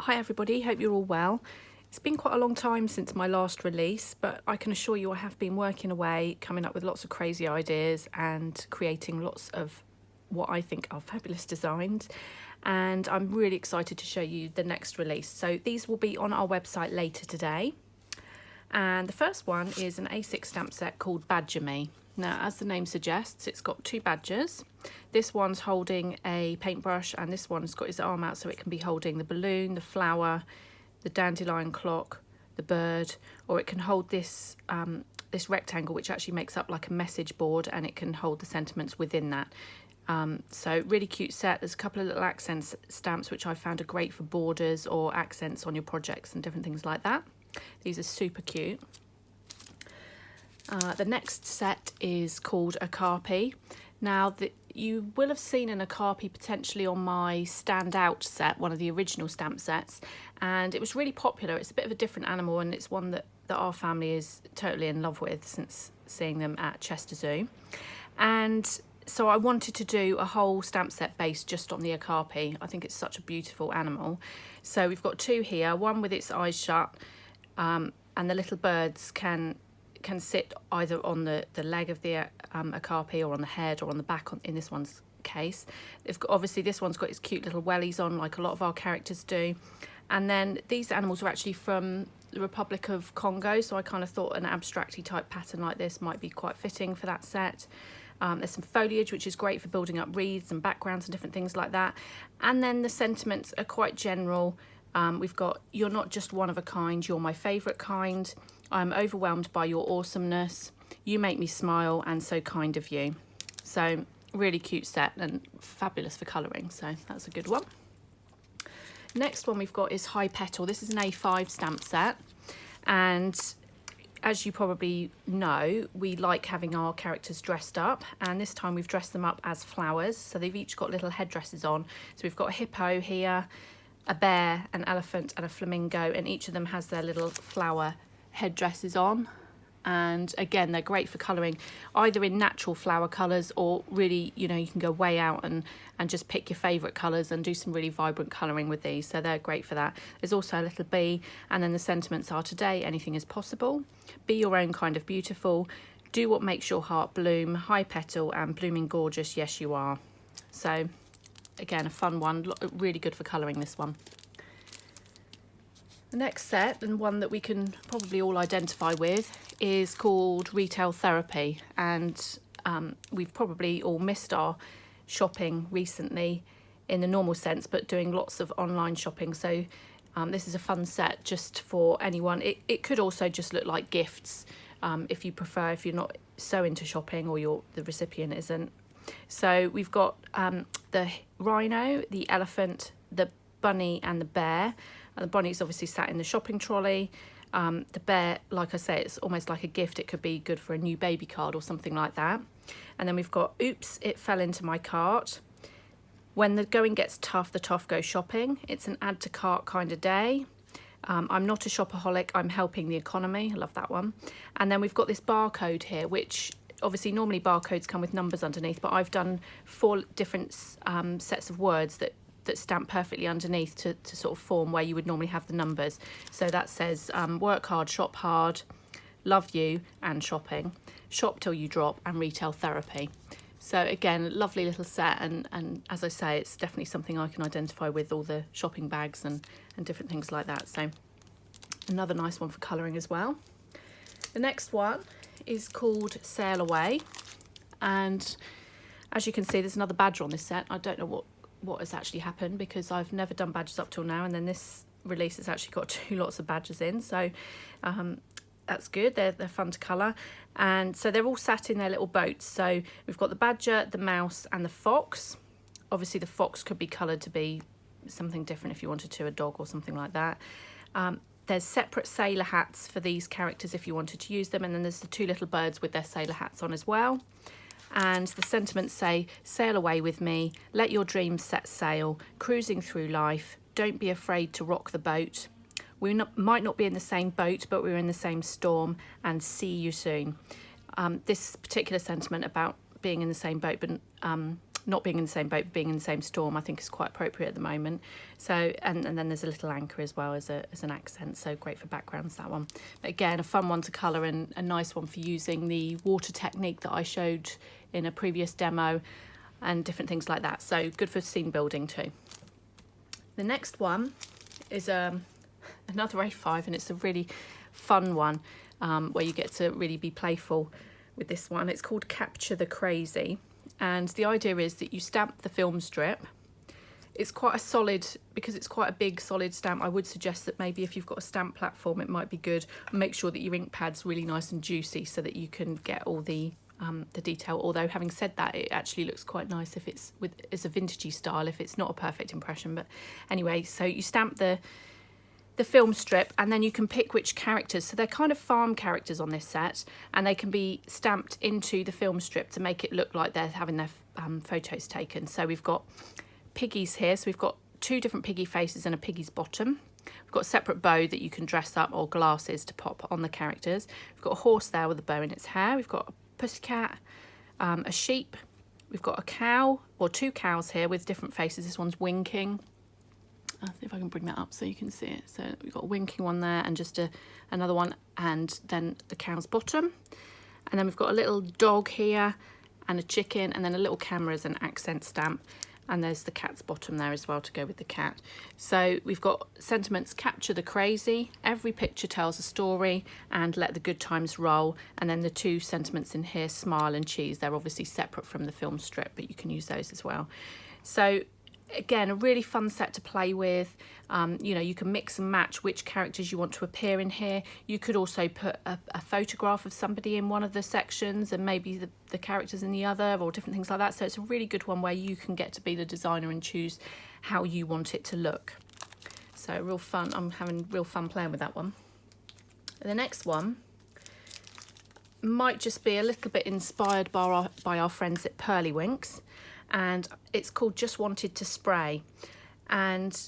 Hi everybody, hope you're all well. It's been quite a long time since my last release, but I can assure you I have been working away, coming up with lots of crazy ideas and creating lots of what I think are fabulous designs. And I'm really excited to show you the next release. So these will be on our website later today. And the first one is an A6 stamp set called Badger Me. Now, as the name suggests, it's got two badgers. This one's holding a paintbrush and this one's got his arm out so it can be holding the balloon, the flower, the dandelion clock, the bird, or it can hold this this rectangle which actually makes up like a message board, and it can hold the sentiments within that. So really cute set. There's a couple of little accent stamps which I found are great for borders or accents on your projects and different things like that. These are super cute. The next set is called Okapi. Now, you will have seen an Okapi potentially on my Stand Out set, one of the original stamp sets, and it was really popular. It's a bit of a different animal, and it's one that our family is totally in love with since seeing them at Chester Zoo. And so I wanted to do a whole stamp set based just on the Okapi. I think it's such a beautiful animal. So we've got two here, one with its eyes shut, and the little birds can sit either on the leg of the Okapi or on the head or on the back in this one's case. Obviously this one's got its cute little wellies on like a lot of our characters do. And then these animals are actually from the Republic of Congo, so I kind of thought an abstracty type pattern like this might be quite fitting for that set. There's some foliage which is great for building up wreaths and backgrounds and different things like that. And then the sentiments are quite general. We've got, you're not just one of a kind, you're my favourite kind. I'm overwhelmed by your awesomeness. You make me smile, and so kind of you. So really cute set and fabulous for colouring. So that's a good one. Next one we've got is High Petal. This is an A5 stamp set. And as you probably know, we like having our characters dressed up. And this time we've dressed them up as flowers. So they've each got little headdresses on. So we've got a hippo here, a bear, an elephant and a flamingo, and each of them has their little flower headdresses on. And again, they're great for colouring either in natural flower colours, or really, you know, you can go way out and just pick your favourite colours and do some really vibrant colouring with these. So they're great for that. There's also a little bee, and then the sentiments are: today anything is possible, be your own kind of beautiful, do what makes your heart bloom, high petal and blooming gorgeous, yes you are. So again, a fun one, really good for colouring, this one. The next set, and one that we can probably all identify with, is called Retail Therapy. And we've probably all missed our shopping recently in the normal sense, but doing lots of online shopping. So this is a fun set just for anyone. It could also just look like gifts if you prefer, if you're not so into shopping or the recipient isn't. So we've got the rhino, the elephant, the bunny and the bear. And the bunny's obviously sat in the shopping trolley. The bear, like I say, it's almost like a gift. It could be good for a new baby card or something like that. And then we've got, oops, it fell into my cart. When the going gets tough, the tough go shopping. It's an add to cart kind of day. I'm not a shopaholic, I'm helping the economy. I love that one. And then we've got this barcode here, which obviously normally barcodes come with numbers underneath, but I've done 4 different sets of words that stamp perfectly underneath to sort of form where you would normally have the numbers. So that says work hard, shop hard, love you and shopping, shop till you drop, and retail therapy. So again, lovely little set, and as I say, it's definitely something I can identify with, all the shopping bags and different things like that. So another nice one for colouring as well. The next one is called Sail Away, and as you can see, there's another badger on this set. I don't know what has actually happened, because I've never done badgers up till now, and then this release has actually got lots of badgers in, so that's good. They're fun to colour, and so they're all sat in their little boats. So we've got the badger, the mouse and the fox. Obviously the fox could be coloured to be something different if you wanted to, a dog or something like that. There's separate sailor hats for these characters if you wanted to use them, and then there's the 2 little birds with their sailor hats on as well. And the sentiments say, sail away with me, let your dreams set sail, cruising through life, don't be afraid to rock the boat. We might not be in the same boat, but we're in the same storm, and see you soon. This particular sentiment about being in the same boat but not being in the same boat, but being in the same storm, I think is quite appropriate at the moment. So, and then there's a little anchor as well as an accent, so great for backgrounds, that one. But again, a fun one to colour and a nice one for using the water technique that I showed in a previous demo and different things like that. So good for scene building too. The next one is another A5, and it's a really fun one where you get to really be playful with this one. It's called Capture the Crazy, and the idea is that you stamp the film strip. It's quite a solid, because it's quite a big solid stamp. I would suggest that maybe if you've got a stamp platform, it might be good. Make sure that your ink pad's really nice and juicy so that you can get all the detail. Although having said that, it actually looks quite nice if it's a vintagey style, if it's not a perfect impression. But anyway, so you stamp the film strip, and then you can pick which characters. So they're kind of farm characters on this set, and they can be stamped into the film strip to make it look like they're having their photos taken. So we've got piggies here. So we've got 2 different piggy faces and a piggy's bottom. We've got a separate bow that you can dress up, or glasses to pop on the characters. We've got a horse there with a bow in its hair. We've got a pussycat, a sheep. We've got a cow, or 2 cows here with different faces. This one's winking. I'll see if I can bring that up so you can see it. So we've got a winking one there, and just another one, and then the cow's bottom. And then we've got a little dog here, and a chicken, and then a little camera as an accent stamp. And there's the cat's bottom there as well to go with the cat. So we've got sentiments: capture the crazy, every picture tells a story, and let the good times roll. And then the 2 sentiments in here, smile and cheese. They're obviously separate from the film strip, but you can use those as well. So again, a really fun set to play with. You know, you can mix and match which characters you want to appear in here. You could also put a photograph of somebody in one of the sections and maybe the characters in the other, or different things like that. So it's a really good one where you can get to be the designer and choose how you want it to look. So real fun. I'm having real fun playing with that one. The next one might just be a little bit inspired by our friends at Pearly, and it's called Just Wanted to Spray. And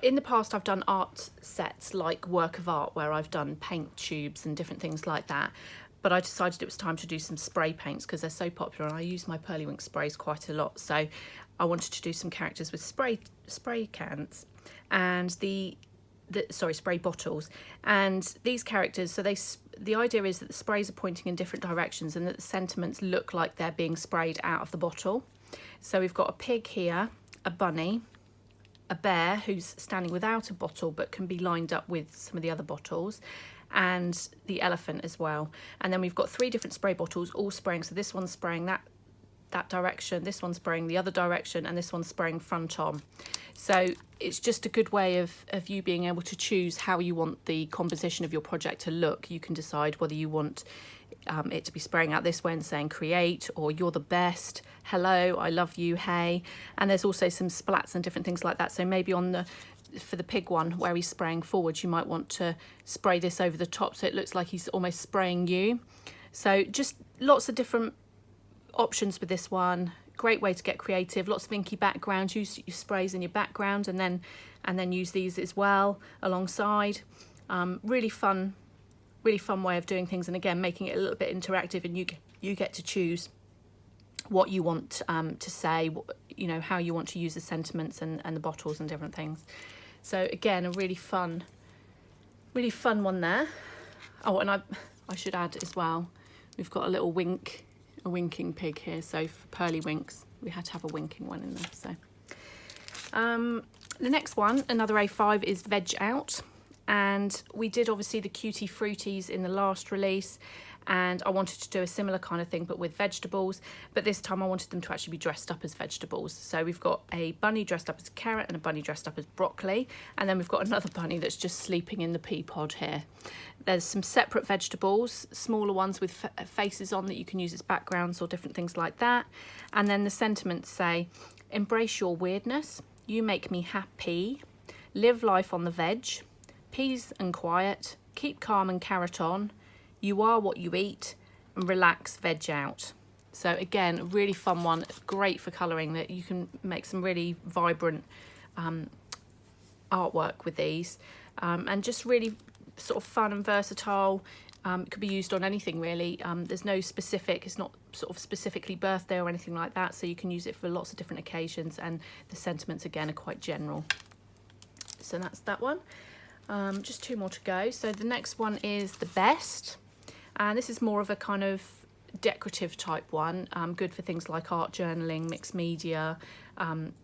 in the past I've done art sets like Work of Art, where I've done paint tubes and different things like that, but I decided it was time to do some spray paints because they're so popular, and I use my Pearly sprays quite a lot. So I wanted to do some characters with spray cans and spray bottles, and these characters, so the idea is that the sprays are pointing in different directions and that the sentiments look like they're being sprayed out of the bottle. So we've got a pig here, a bunny, a bear who's standing without a bottle but can be lined up with some of the other bottles, and the elephant as well. And then we've got 3 different spray bottles all spraying. So this one's spraying that direction, this one's spraying the other direction, and this one's spraying front on. So it's just a good way of you being able to choose how you want the composition of your project to look. You can decide whether you want it to be spraying out this way and saying create, or you're the best, hello, I love you, hey. And there's also some splats and different things like that. So maybe for the pig one where he's spraying forwards, you might want to spray this over the top so it looks like he's almost spraying you. So just lots of different options with this one. Great way to get creative. Lots of inky backgrounds. Use your sprays in your background, and then use these as well alongside. Really fun way of doing things, and again making it a little bit interactive, and you get to choose what you want to say, you know, how you want to use the sentiments and the bottles and different things. So again, a really fun one there. Oh, and I should add as well, we've got a little winking pig here. So for Pearly Winks, we had to have a winking one in there. So the next one, another A5, is Veg Out. And we did obviously the Cutie Fruities in the last release, and I wanted to do a similar kind of thing but with vegetables, but this time I wanted them to actually be dressed up as vegetables. So we've got a bunny dressed up as a carrot and a bunny dressed up as broccoli, and then we've got another bunny that's just sleeping in the pea pod here. There's some separate vegetables, smaller ones with faces on that you can use as backgrounds or different things like that. And then the sentiments say, embrace your weirdness, you make me happy, live life on the veg, peas and quiet, keep calm and carrot on, you are what you eat, and relax, veg out. So again, a really fun one, great for colouring, that you can make some really vibrant artwork with these, and just really sort of fun and versatile. It could be used on anything really. There's no specific, it's not sort of specifically birthday or anything like that, so you can use it for lots of different occasions, and the sentiments again are quite general. So that's that one. Just 2 more to go. So the next one is the Best, and this is more of a kind of decorative type one, good for things like art journaling, mixed media,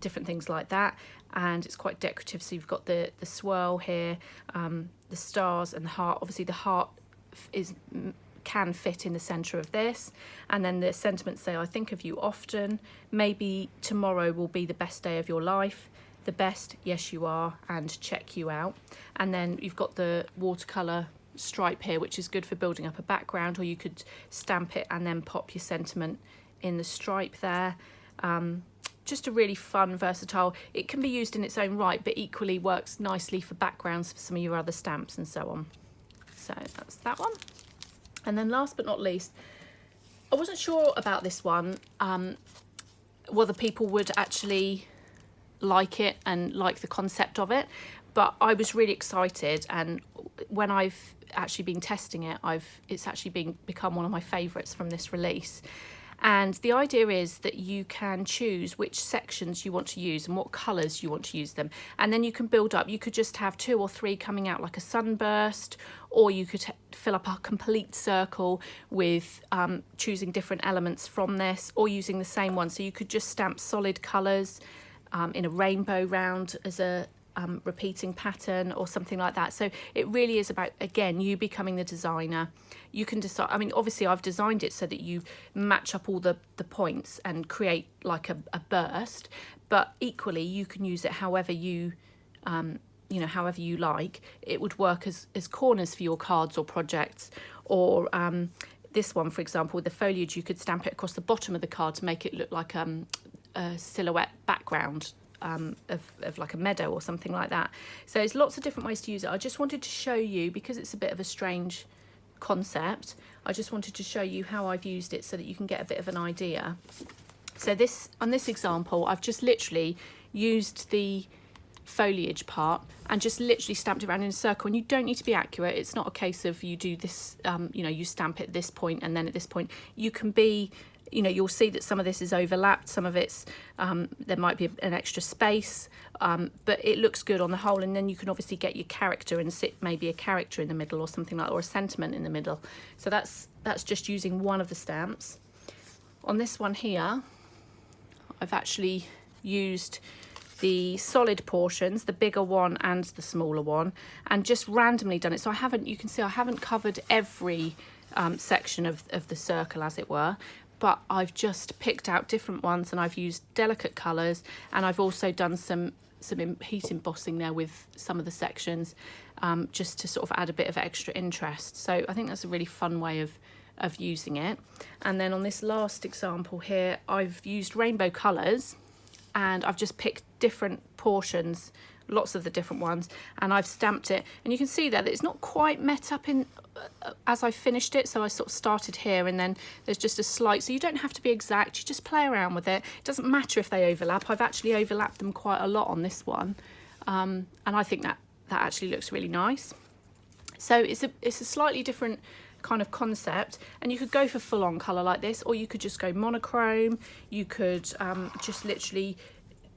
different things like that. And it's quite decorative, so you've got the swirl here, the stars and the heart. Obviously the heart can fit in the center of this, and then the sentiments say, I think of you often, maybe tomorrow will be the best day of your life, the best, yes you are, and check you out. And then you've got the watercolor stripe here, which is good for building up a background, or you could stamp it and then pop your sentiment in the stripe there. Just a really fun, versatile, it can be used in its own right, but equally works nicely for backgrounds for some of your other stamps and so on. So that's that one. And then last but not least, I wasn't sure about this one, whether people would actually like it and like the concept of it, but I was really excited, and when I've actually been testing it, it's actually become one of my favourites from this release. And the idea is that you can choose which sections you want to use and what colours you want to use them. And then you can build up. You could just have 2 or 3 coming out like a sunburst, or you could fill up a complete circle with choosing different elements from this, or using the same one. So you could just stamp solid colours in a rainbow round as a repeating pattern or something like that. So it really is about, again, you becoming the designer. You can decide, I mean, obviously I've designed it so that you match up all the points and create like a burst, but equally you can use it however you however you like. It would work as corners for your cards or projects, or this one, for example, with the foliage, you could stamp it across the bottom of the card to make it look like a silhouette background of like a meadow or something like that. So there's lots of different ways to use it. I just wanted to show you, because it's a bit of a strange concept, I just wanted to show you how I've used it so that you can get a bit of an idea. So on this example, I've just literally used the foliage part and just literally stamped it around in a circle, and you don't need to be accurate. It's not a case of you do this, you stamp it at this point and then at this point. You can be, you'll see that some of this is overlapped, some of it's, there might be an extra space, but it looks good on the whole. And then you can obviously get your character and sit maybe a character in the middle or something like that, or a sentiment in the middle. So that's just using one of the stamps. On this one here, I've actually used the solid portions, the bigger one and the smaller one, and just randomly done it. So you can see I haven't covered every section of the circle, as it were, but I've just picked out different ones, and I've used delicate colours, and I've also done some heat embossing there with some of the sections, just to sort of add a bit of extra interest. So I think that's a really fun way of using it. And then on this last example here, I've used rainbow colours, and I've just picked different portions, lots of the different ones, and I've stamped it. And you can see there that it's not quite met up in as I finished it. So I sort of started here, and then there's just a slight, so you don't have to be exact, you just play around with it. It doesn't matter if they overlap. I've actually overlapped them quite a lot on this one, and I think that actually looks really nice. So it's a slightly different kind of concept, and you could go for full-on colour like this, or you could just go monochrome. You could just literally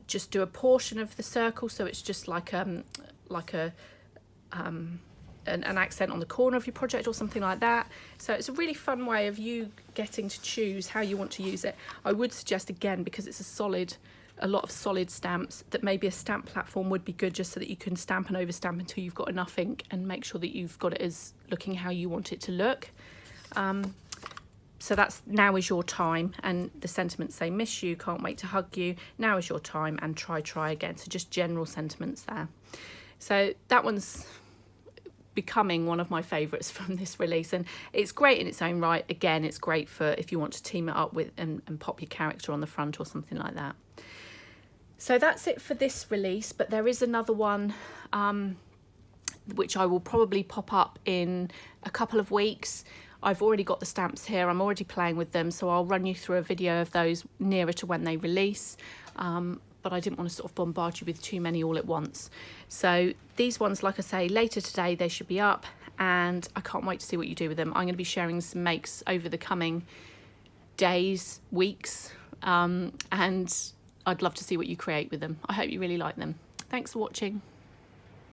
just do a portion of the circle, so it's just like an accent on the corner of your project or something like that. So it's a really fun way of you getting to choose how you want to use it. I would suggest, again, because it's a lot of solid stamps, that maybe a stamp platform would be good, just so that you can stamp and overstamp until you've got enough ink, and make sure that you've got it as looking how you want it to look. So that's now is your time, and the sentiments say miss you, can't wait to hug you, now is your time, and try again. So just general sentiments there. So that one's becoming one of my favourites from this release, and it's great in its own right. Again, it's great for if you want to team it up with and pop your character on the front or something like that. So that's it for this release, but there is another one which I will probably pop up in a couple of weeks. I've already got the stamps here, I'm already playing with them, so I'll run you through a video of those nearer to when they release. But I didn't want to sort of bombard you with too many all at once. So these ones, like I say, later today they should be up, and I can't wait to see what you do with them. I'm going to be sharing some makes over the coming days, weeks, and I'd love to see what you create with them. I hope you really like them. Thanks for watching.